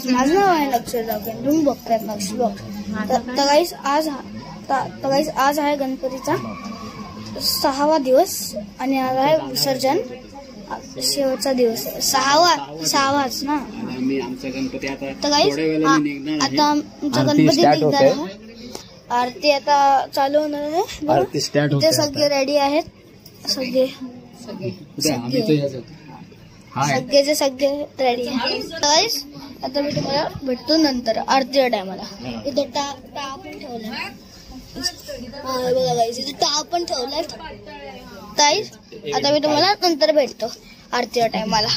माझं नाव आहे नक्षत्र जावके, तुम्ही बघताय नक्षी बघ. तर गाईस आज आहे गणपतीचा 6वा दिवस आणि आज आहे विसर्जन, शेवटचा दिवस. 6वाच ना. तर गाईस आता आमचा गणपती निघणार आहे. आरती आता चालू होणार आहे. आरती स्टार्ट होते. सगळे रेडी आहेत. सगळे सगळे रेडी आहेत. आता मी तुम्हाला भेटतो नंतर आरतीच्या टायमाला. इथं टा पण ठेवलाय. बघा गाईस इथे टा पण ठेवलाय. गाईस आता मी तुम्हाला नंतर भेटतो आरतीच्या टायमाला.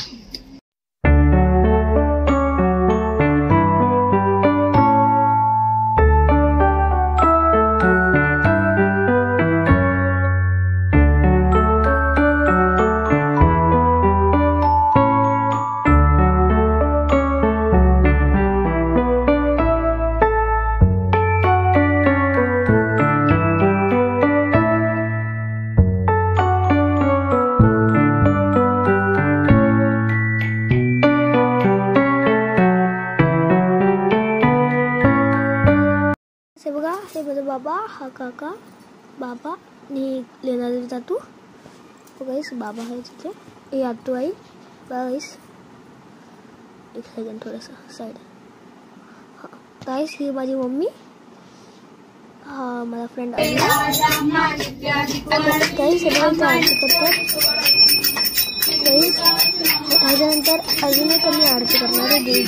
हे माझा बाबा, हा काका, बाबा आणि लेणारे तातू. गाईस बाबा आहे तिथे. हे आतू आई. गाईस एक सेकंड थोडंसं साईड. हा गाईस ही माझी मम्मी. हा माझा फ्रेंड गाईस सगळ्यांची आरती करतात. गाईस ह्याच्यानंतर अजूनही कमी आरती करणार आहे. देवी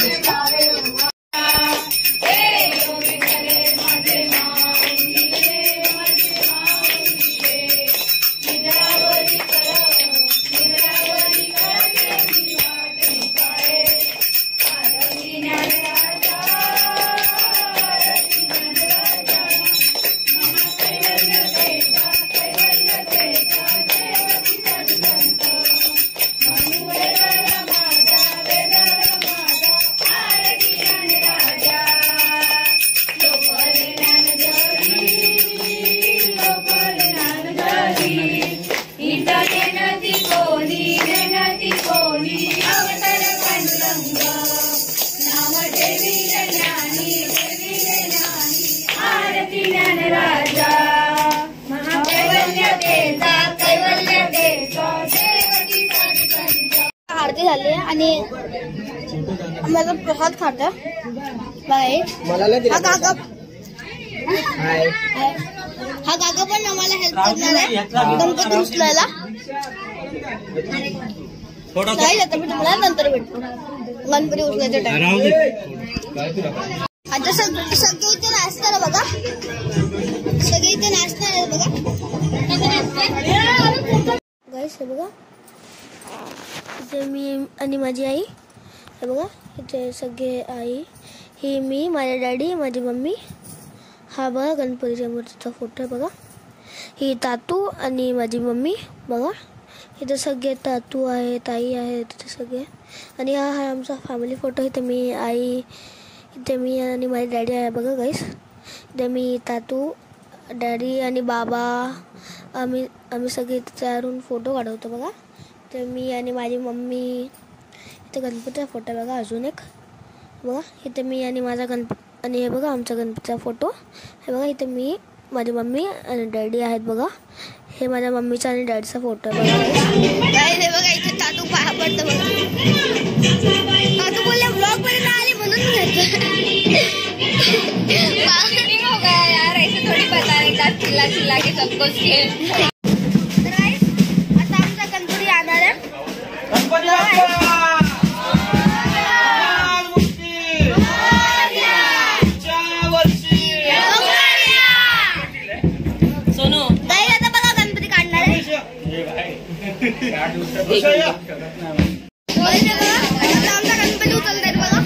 आरती झाली आणि माझा प्रसाद खाता. बाय. हा काका पण आम्हाला हेल्प करणार आहे गणपती उचलायला. नाही आता मी तुम्हाला नंतर भेटतो गणपती उचलायच्या टाइम. आता सगळे इथे नाचणार बघा. सगळे इथे नाचणार आहे बघा. गाईस हे बघा इथे मी आणि माझी आई. हे बघा इथे सगळे आई, ही मी, माझे डॅडी, माझी मम्मी. हा बघा गणपतीच्या मूर्तीचा फोटो आहे बघा. ही तातू आणि माझी मम्मी बघा. इथे सगळे तातू आहे, ताई आहे तिथे सगळे. आणि हा आहे आमचा फॅमिली फोटो. इथे मी, आई, इथे मी आणि माझे डॅडी आहे बघा गाईस. इथे मी, तातू, डॅडी आणि बाबा आम्ही सगळे इथे तयारून फोटो काढवतो बघा. इथे मी आणि माझी मम्मी. इथे गणपतीचा फोटो आहे बघा अजून एक बघा. इथे मी आणि माझा आणि हे बघा आमचा गणपतीचा फोटो. हे बघा इथे मी, माझी मम्मी आणि डॅडी आहेत बघा. हे माझ्या मम्मीचा आणि डॅडीचा फोटो आहे बघा. हे बघा इथे तातू पाया पडतं बघा. तातू बोलले ब्लॉग मध्ये ना आली म्हणून यार ऐसे थोड़ी पता नहीं का चिल्ला चिल्ला के सब कुछ खेल. आता आमचा गणपती आणार आहे. आमचा गणपती उचलताय बघा.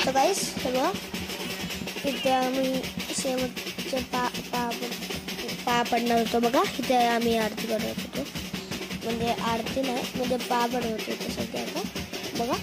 तर गाईस हे बघा इथे आम्ही शेवटचे पा पडणार होतो बघा. इथे आम्ही आरती करत होतो, म्हणजे आरती नाही म्हणजे पा पडत होतो सध्या. आता बघा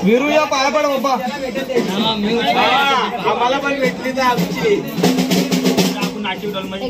विरू या पाया पड बाबा. आम्हाला पण भेटली तर आमची आपण नाशिक डॉलमध्ये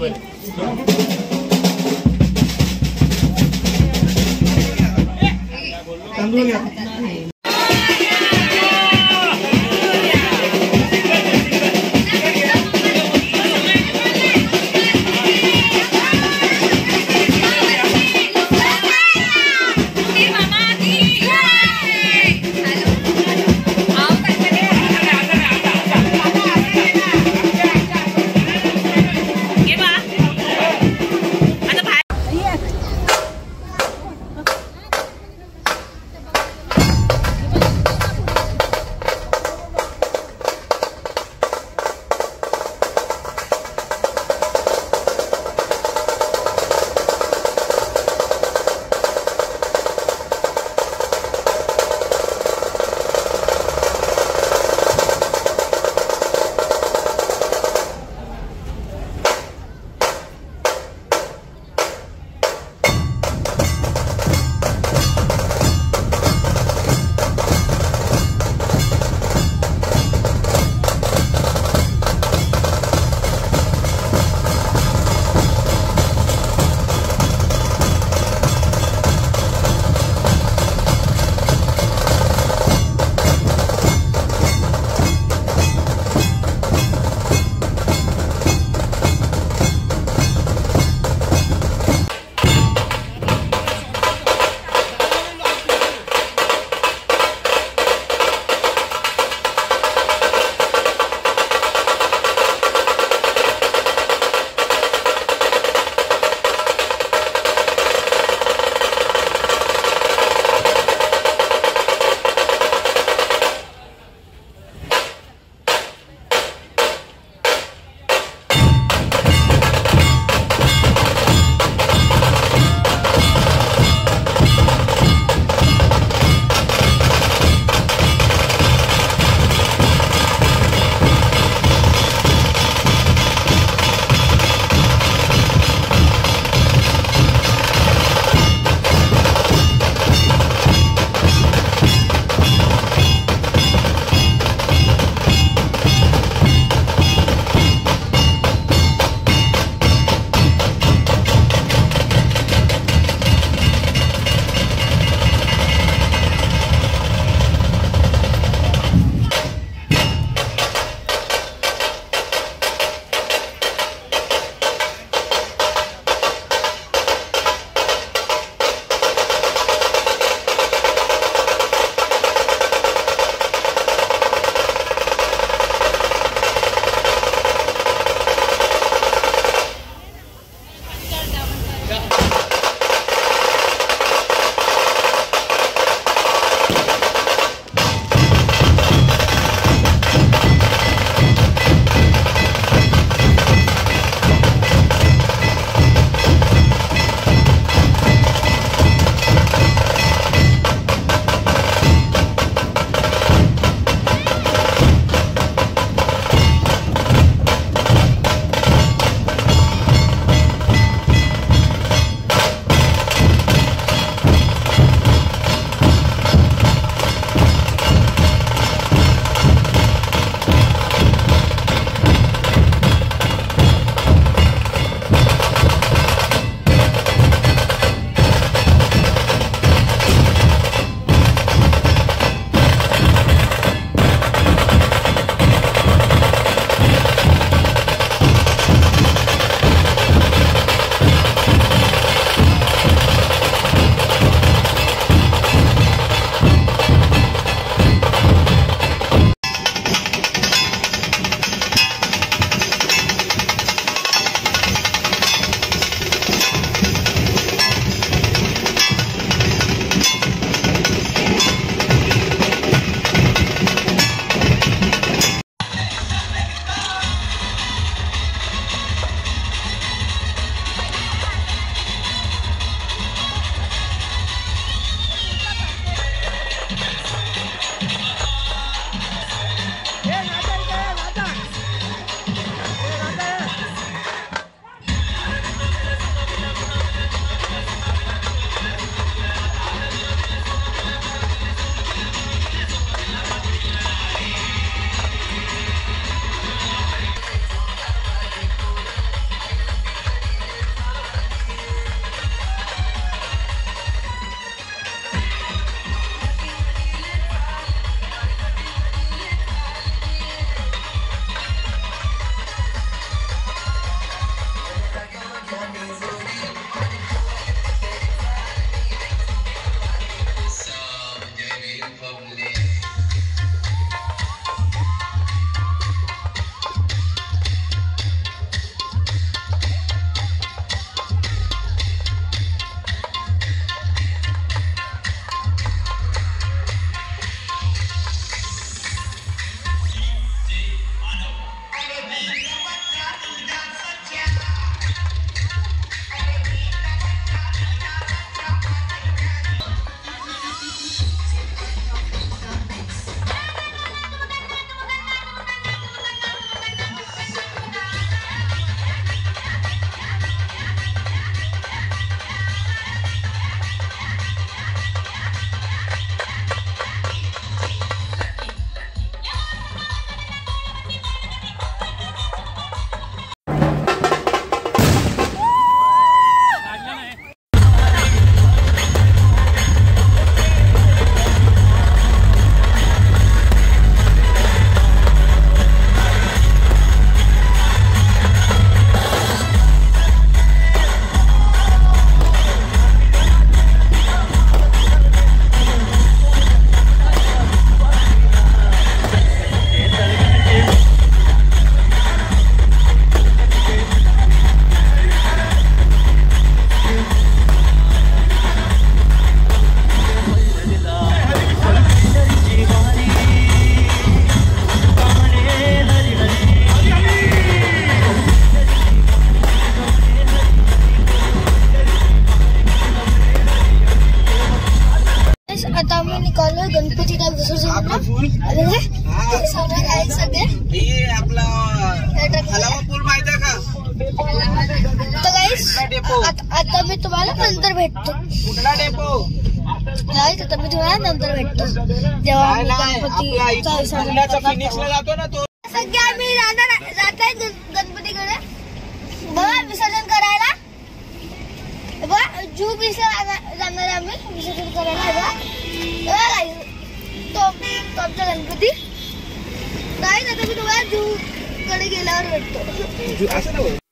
आता आम्ही निघालो गणपतीला विसर्जन सगळे आपला पूल माहिती आहे का? तर गाईस आता मी तुम्हाला नंतर भेटतो. कुठला डेपो? गाईस आता मी तुम्हाला नंतर भेटतो जेव्हा गणपतीचा विसर्जन फिनिक्सला जातो ना तो. सगळे आम्ही जात आहे गणपतीकडे बघा विसर्जन करायला. बघा जू बीचला जाणार आम्ही विसर्जन करायला. तो आमचा गणपती गाईस आता मी तुम्हाला जू कडे गेल्यावर भेटतो.